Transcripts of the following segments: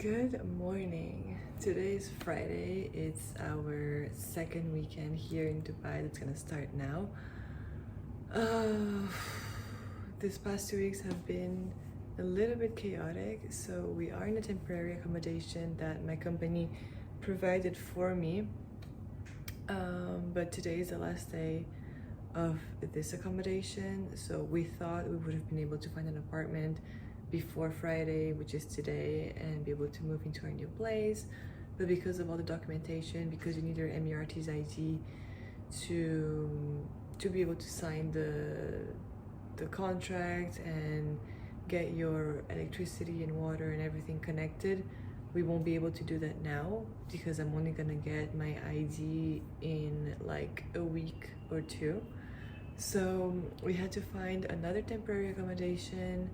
Good morning. Today is Friday. It's our second weekend here in Dubai that's gonna start now. These past 2 weeks have been a little bit chaotic. So we are in a temporary accommodation that my company provided for me. But today is the last day of this accommodation. So we thought we would have been able to find an apartment before Friday, which is today, and be able to move into our new place. But because of all the documentation, because you need your Emiratis ID to be able to sign the contract and get your electricity and water and everything connected, we won't be able to do that now because I'm only gonna get my ID in like a week or two. So we had to find another temporary accommodation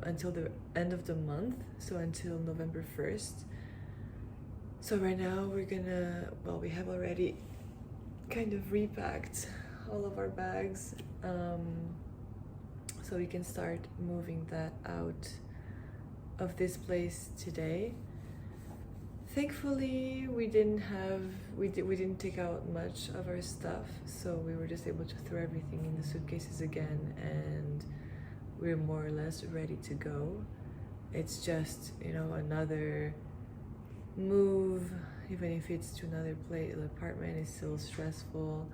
until the end of the month, so until November 1st. So right now we have already kind of repacked all of our bags, so we can start moving that out of this place today. Thankfully, we didn't take out much of our stuff, so we were just able to throw everything in the suitcases again, and we're more or less ready to go. It's just, another move. Even if it's to another place, the apartment is still stressful.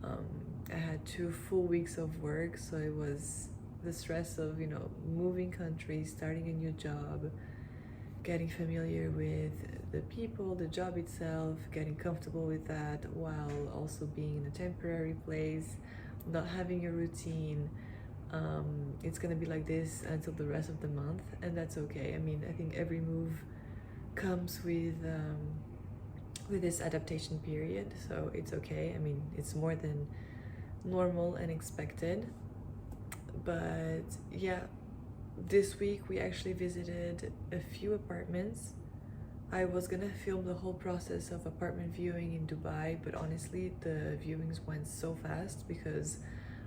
I had 2 full weeks of work, so it was the stress of, moving countries, starting a new job, getting familiar with the people, the job itself, getting comfortable with that while also being in a temporary place, not having a routine. It's gonna be like this until the rest of the month, and that's okay. I mean, I think every move comes with this adaptation period, so it's okay. I mean, it's more than normal and expected. But yeah, this week we actually visited a few apartments. I was gonna film the whole process of apartment viewing in Dubai, but honestly the viewings went so fast because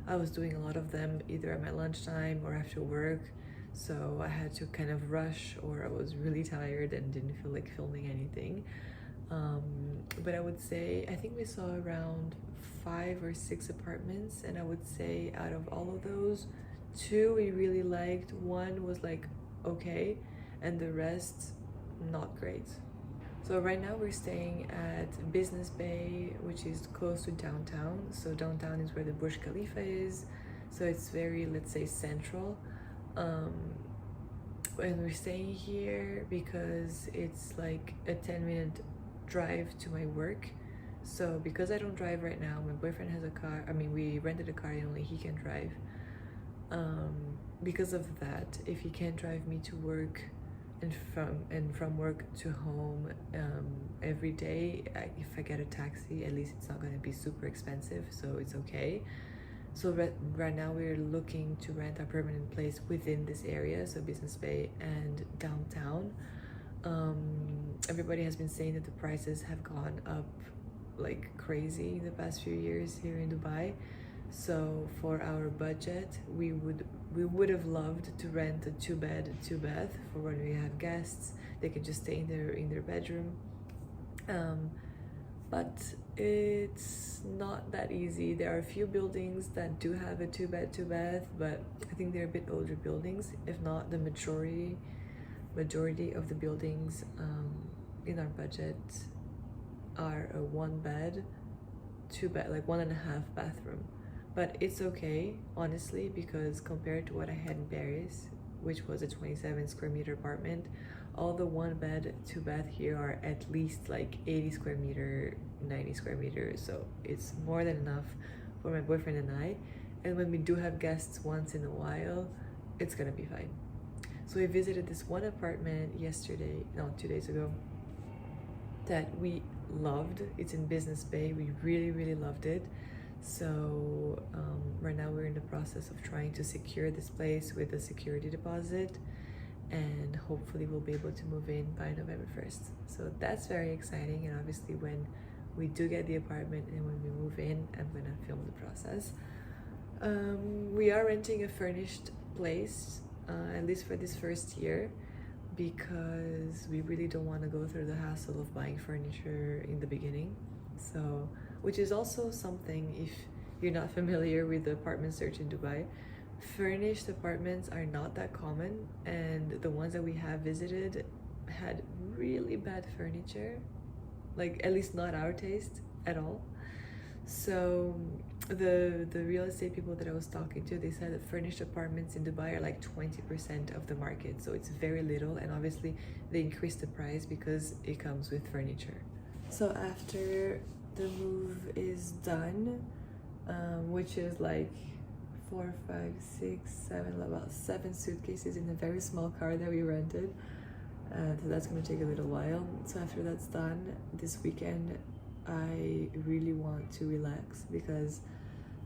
I was doing a lot of them either at my lunchtime or after work, so I had to kind of rush, or I was really tired and didn't feel like filming anything. But I would say, I think we saw around 5 or 6 apartments, and I would say out of all of those, 2 we really liked, 1 was like okay, and the rest not great. So right now we're staying at Business Bay, which is close to downtown. So downtown is where the Burj Khalifa is, so it's very, let's say, central. And we're staying here because it's like a 10-minute drive to my work. So because I don't drive right now, my boyfriend has a car. I mean, we rented a car and only he can drive. Because of that, if he can't drive me to work and from work to home every day, if I get a taxi, at least it's not going to be super expensive, so it's okay. So right now we're looking to rent our permanent place within this area, so Business Bay and downtown. Everybody has been saying that the prices have gone up like crazy in the past few years here in Dubai. So for our budget, we would have loved to rent a 2-bed, 2-bath for when we have guests. They can just stay in their bedroom. But it's not that easy. There are a few buildings that do have a 2-bed, 2-bath, but I think they're a bit older buildings. If not, the majority of the buildings in our budget are a 1-bed, 2-bed, like 1.5 bathroom. But it's okay, honestly, because compared to what I had in Paris, which was a 27 square meter apartment, all the 1-bed, 2-bath here are at least like 80 square meter, 90 square meters. So it's more than enough for my boyfriend and I. And when we do have guests once in a while, it's gonna be fine. So we visited this one apartment 2 days ago, that we loved. It's in Business Bay. We really, really loved it. So right now we're in the process of trying to secure this place with a security deposit, and hopefully we'll be able to move in by November 1st. So that's very exciting, and obviously when we do get the apartment and when we move in, I'm gonna film the process. We are renting a furnished place, at least for this first year. because we really don't want to go through the hassle of buying furniture in the beginning. So, which is also something, if you're not familiar with the apartment search in Dubai, furnished apartments are not that common, and the ones that we have visited had really bad furniture, like at least not our taste at all. So the real estate people that I was talking to, they said that furnished apartments in Dubai are like 20% of the market, so it's very little, and obviously they increase the price because it comes with furniture. So after the move is done, which is like 4, 5, 6, 7, about 7 suitcases in a very small car that we rented, so that's going to take a little while. So after that's done, this weekend I really want to relax, because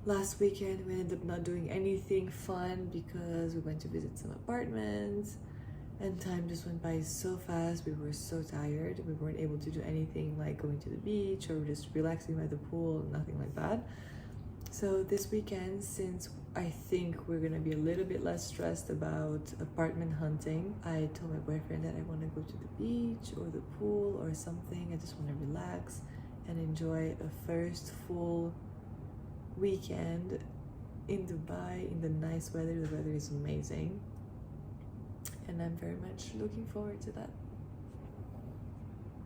last weekend we ended up not doing anything fun because we went to visit some apartments and time just went by so fast. We were so tired. We weren't able to do anything like going to the beach or just relaxing by the pool, nothing like that. So this weekend, since I think we're gonna be a little bit less stressed about apartment hunting, I told my boyfriend that I want to go to the beach or the pool or something. I just want to relax and enjoy a first full weekend in Dubai in the nice weather. The weather is amazing, and I'm very much looking forward to that.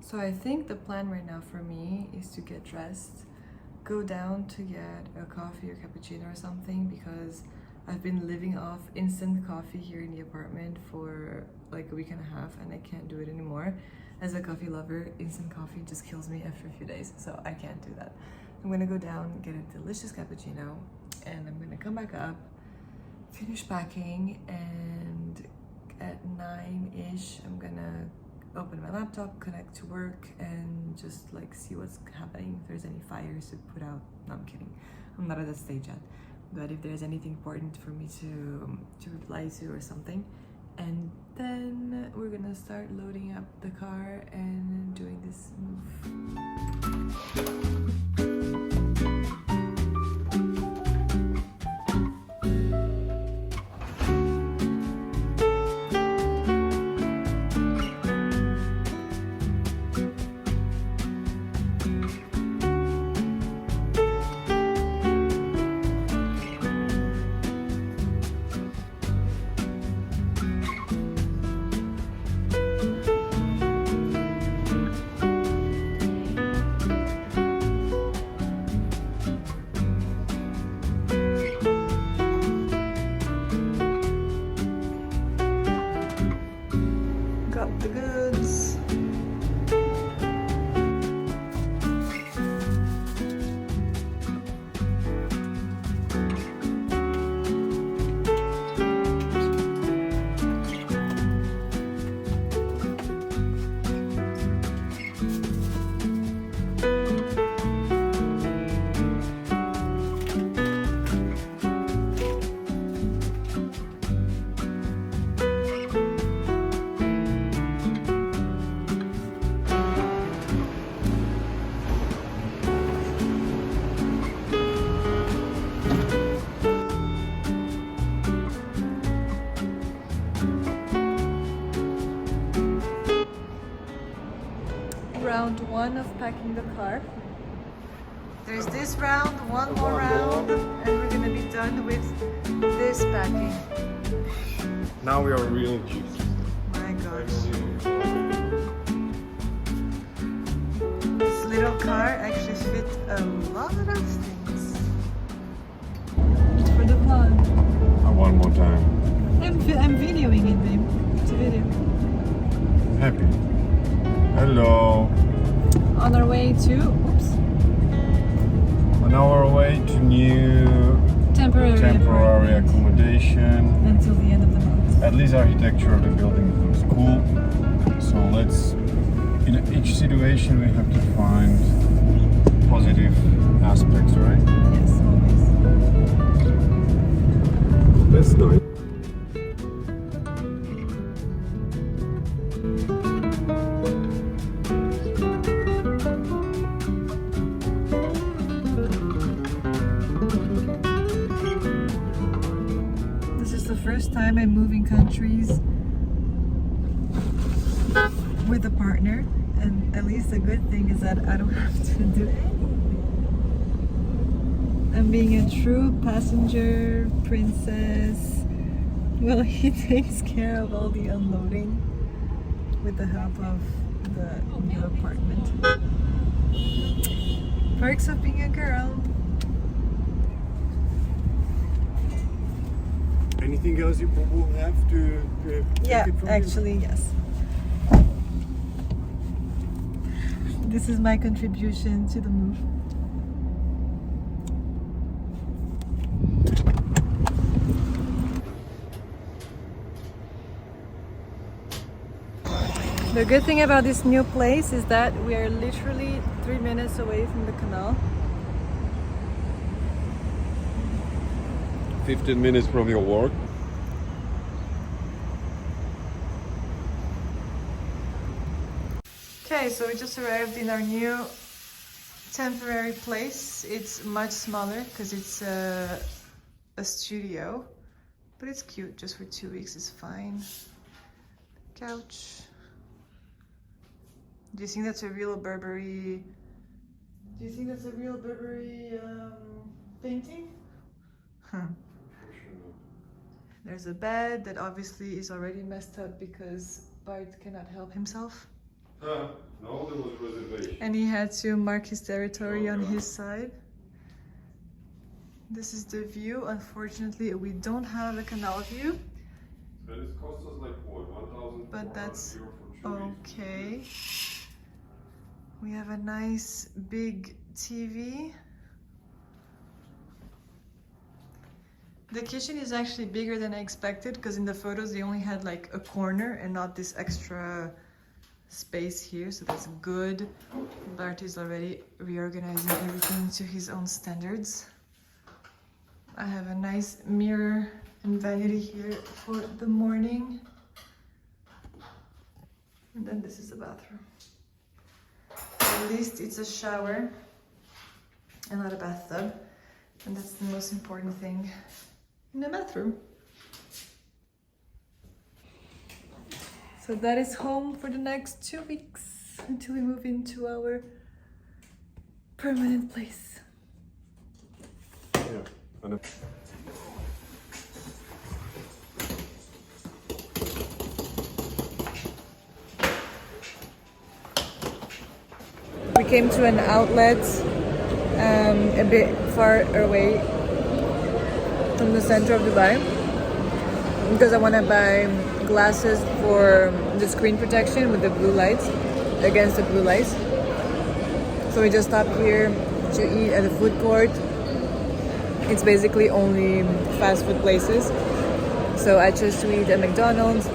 So I think the plan right now for me is to get dressed, go down to get a coffee or cappuccino or something, because I've been living off instant coffee here in the apartment for like a week and a half, and I can't do it anymore. As a coffee lover, instant coffee just kills me after a few days, so I can't do that. I'm gonna go down, get a delicious cappuccino, and I'm gonna come back up, finish packing, and at 9-ish, I'm gonna open my laptop, connect to work, and just like see what's happening, if there's any fires to put out. No, I'm kidding. I'm not at that stage yet. But if there's anything important for me to reply to or something, and then we're gonna start loading up the car and doing this move. The goods. Round 1 of packing the car. There's this round, one more round, and we're gonna be done with this packing. Now we are real juice. My gosh. This little car actually fits a lot of things. For the vlog. One more time. I'm videoing it, babe. It's a video. Happy. Hello. On our way to, On our way to new temporary accommodation. Until the end of the month. At least architecture of the building looks cool. So in each situation we have to find positive aspects, right? Yes, always. That's nice. This is the first time I'm moving countries with a partner, and at least the good thing is that I don't have to do anything. I'm being a true passenger princess. Well, he takes care of all the unloading with the help of the new apartment. Perks of being a girl. Anything else you will have to Yeah, take it from actually, yes. This is my contribution to the move. The good thing about this new place is that we are literally 3 minutes away from the canal. 15 minutes from your work. Okay, so we just arrived in our new temporary place. It's much smaller because it's a studio, but it's cute. Just for 2 weeks is fine. Couch. Do you think that's a real Burberry? Do you think that's a real Burberry painting? There's a bed that obviously is already messed up because Bart cannot help himself. No, there was reservation. And he had to mark his territory on his side. This is the view. Unfortunately, we don't have a canal view. So it cost us like what, 1,000? But that's euro for 2 weeks. okay. We have a nice big TV. The kitchen is actually bigger than I expected because in the photos they only had like a corner and not this extra space here, so that's good. Bart is already reorganizing everything to his own standards. I have a nice mirror and vanity here for the morning. And then this is the bathroom. At least it's a shower and not a bathtub. And that's the most important thing in the bathroom. So that is home for the next 2 weeks until we move into our permanent place. Yeah. And We came to an outlet a bit far away from the center of Dubai because I want to buy glasses for the screen protection with the blue lights, against the blue lights. So we just stopped here to eat at a food court. It's basically only fast food places. So I chose to eat at McDonald's.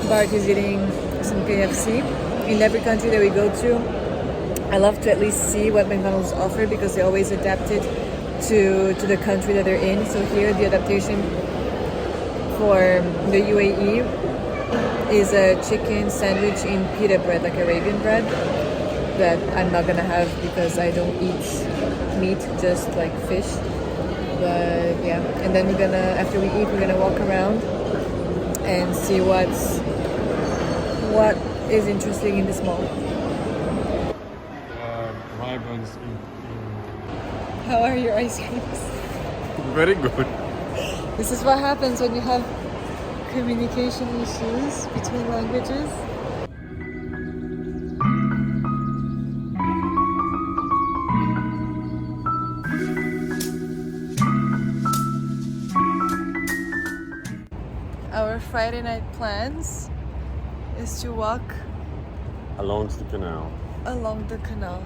Bart is eating some KFC. In every country that we go to, I love to at least see what McDonald's offer because they always adapt it to the country that they're in. So here the adaptation for the UAE is a chicken sandwich in pita bread, like Arabian bread, that I'm not gonna have because I don't eat meat, just like fish. But yeah, and then we're gonna, after we eat, we're gonna walk around and see what is interesting in this mall. ribbons. How are your ice creams? Very good. This is what happens when you have communication issues between languages. Our Friday night plans is to walk Along the canal. along the canal.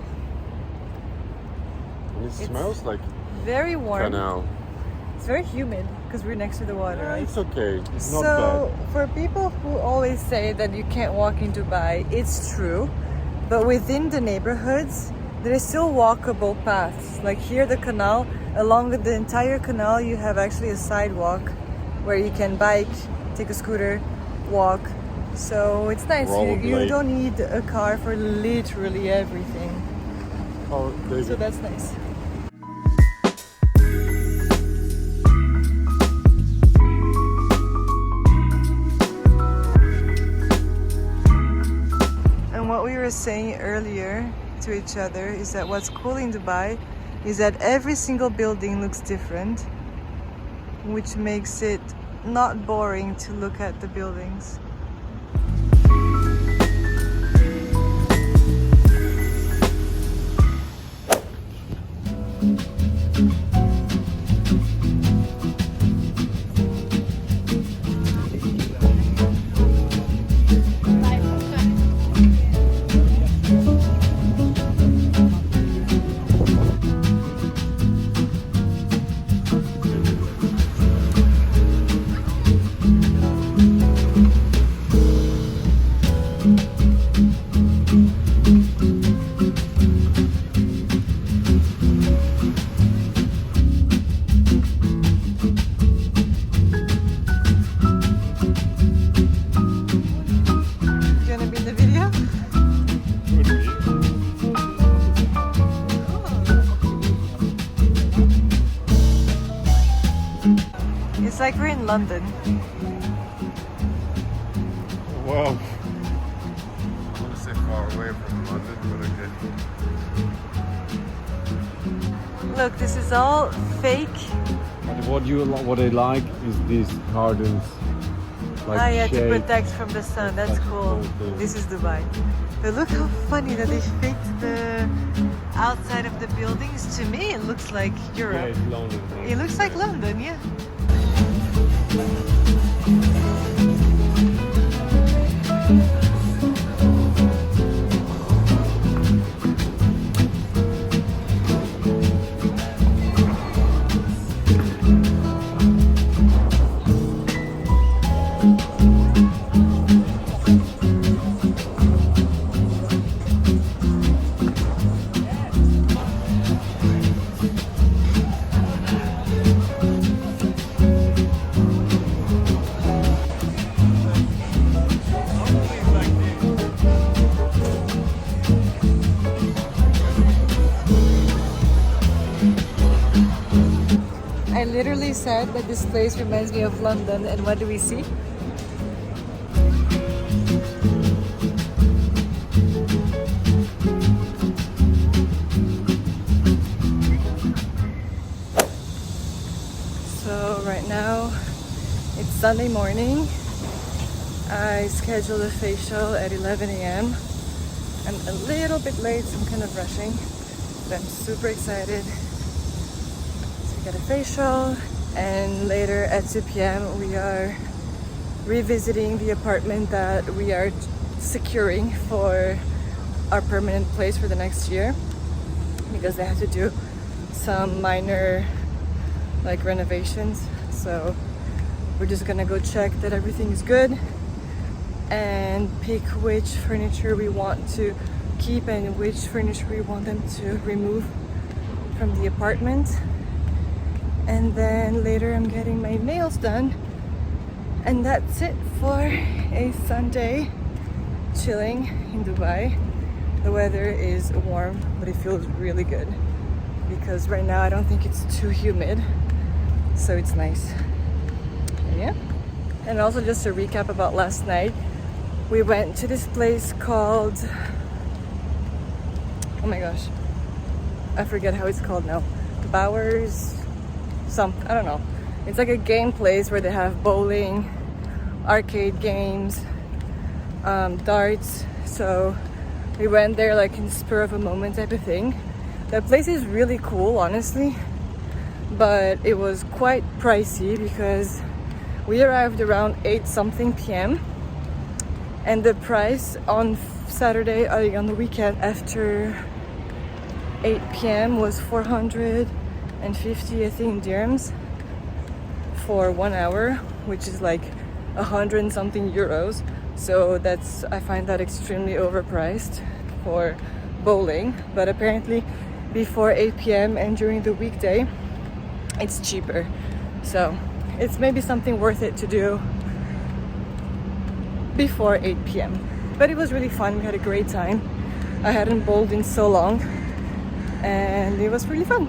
And it smells like Very warm. canal. It's very humid because we're next to the water, right? It's okay. It's not So for people who always say that you can't walk in Dubai, it's true. But within the neighborhoods, there is still walkable paths. Like here, the canal, along the entire canal, you have actually a sidewalk where you can bike, take a scooter, walk. So it's nice. You Rollerblade. don't need a car for literally everything. bad. Oh, David. So that's nice. were saying earlier to each other is that what's cool in Dubai is that every single building looks different, which makes it not boring to look at the buildings. It's like we're in London. Wow. I want to say far away from London, but okay. Look, this is all fake. What I like is these gardens. Like Yeah, shade. to protect from the sun. That's That's cool. cool thing. This is Dubai. But look how funny that they faked the outside of the buildings. To me, it looks like Yeah, Europe. it's London. It looks like London, yeah. I literally said that this place reminds me of London, and what do we see? So right now it's Sunday morning. I scheduled a facial at 11 a.m. I'm a little bit late, so I'm kind of rushing, but I'm super excited. Get a facial, and later at 2 p.m. we are revisiting the apartment that we are securing for our permanent place for the next year, because they have to do some minor like renovations. So we're just gonna go check that everything is good and pick which furniture we want to keep and which furniture we want them to remove from the apartment. And then later I'm getting my nails done, and that's it for a Sunday chilling in Dubai. The weather is warm, but it feels really good because right now I don't think it's too humid, so it's nice. Yeah. And also just a recap about last night, we went to this place called, oh my gosh, I forget how it's called now. Bowers I don't know. It's like a game place where they have bowling, arcade games, darts. So we went there like in the spur of a moment type of thing. The place is really cool, honestly, but it was quite pricey because we arrived around 8 something p.m. and the price on Saturday, on the weekend after 8 p.m. was 450, I think, dirhams for 1 hour, which is like 100 and something euros. So I find that extremely overpriced for bowling. But apparently before 8 p.m. and during the weekday, it's cheaper. So it's maybe something worth it to do before 8 p.m. But it was really fun. We had a great time. I hadn't bowled in so long, and it was really fun.